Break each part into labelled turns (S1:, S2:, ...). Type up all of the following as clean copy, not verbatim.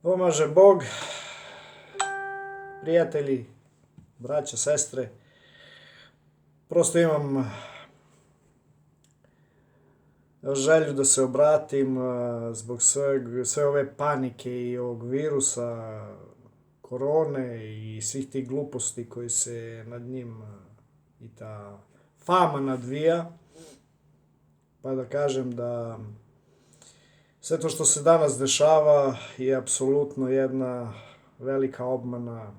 S1: Pomaže Bog, prijatelji, braća, sestre. Prosto imam želju da se obratim zbog sve ove panike i ovog virusa, korone i svih tih gluposti koji se nad njim i ta fama nadvija. Pa da kažem da sve to što se danas dešava je apsolutno jedna velika obmana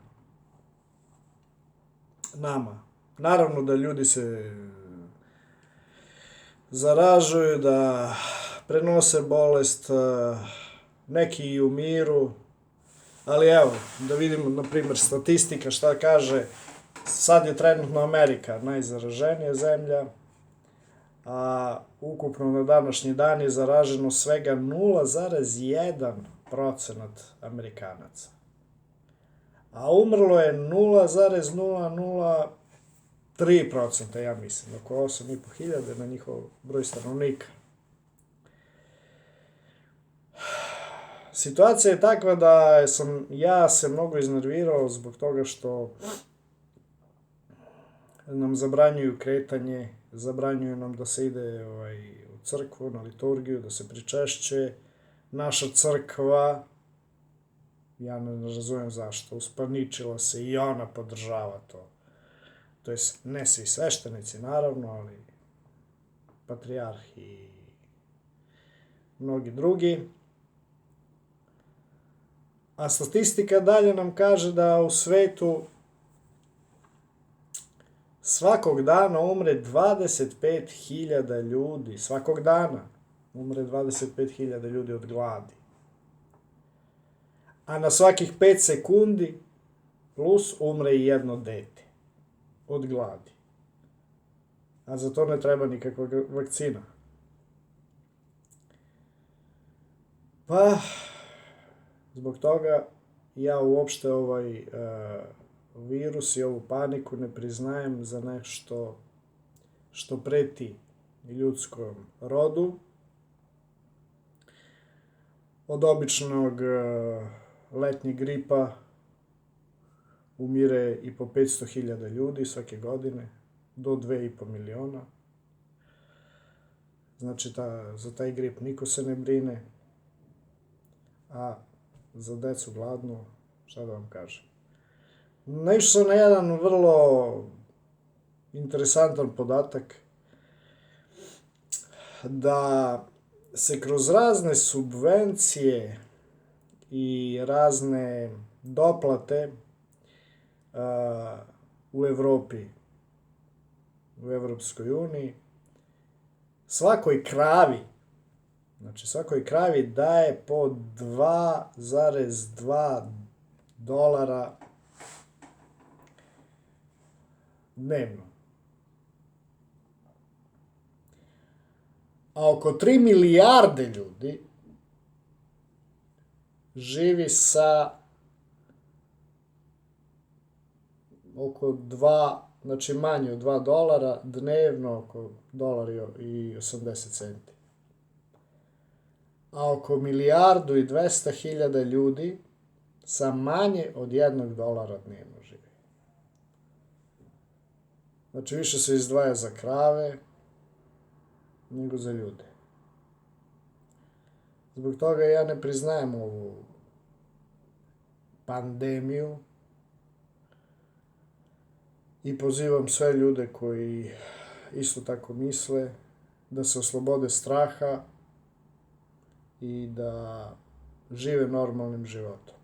S1: nama. Naravno da ljudi se zaražuju, da prenose bolest, neki i umiru, ali evo, da vidimo, na primjer, statistika šta kaže. Sad je trenutno Amerika najzaraženija zemlja, a ukupno na današnji dan je zaraženo svega 0,1% Amerikanaca. A umrlo je 0,003%, ja mislim, oko 8.500 na njihov broj stanovnika. Situacija je takva da sam ja se mnogo iznervirao zbog toga što nam zabranjuju kretanje, zabranjuju nam da se ide u crkvu, na liturgiju, da se pričešće. Naša crkva, ja ne razumem zašto, usparničila se i ona podržava to. To jest, ne svi sveštenici, naravno, ali patrijarh i mnogi drugi. A statistika dalje nam kaže da u svetu svakog dana umre 25.000 ljudi. Svakog dana umre 25.000 ljudi od gladi. A na svakih 5 sekundi plus umre i jedno dete od gladi. A za to ne treba nikakva vakcina. Pa, zbog toga ja uopšte virus i ovu paniku ne priznajem za nešto što preti ljudskom rodu. Od običnog letnjeg gripa umire i po 500.000 ljudi svake godine, do 2,5 miliona. Znači, za taj grip niko se ne brine, a za decu gladnu, šta da vam kažem. Naišao sam na jedan vrlo interesantan podatak da se kroz razne subvencije i razne doplate u Evropi, u Evropskoj uniji, svakoj kravi daje po $2,2 dnevno. A oko 3 milijarde ljudi živi sa oko 2, znači manje od $2 dnevno, oko $1,80. A oko 1.200.000 ljudi sa manje od $1 dnevno živi. Znači, više se izdvaja za krave nego za ljude. Zbog toga ja ne priznajem ovu pandemiju i pozivam sve ljude koji isto tako misle da se oslobode straha i da žive normalnim životom.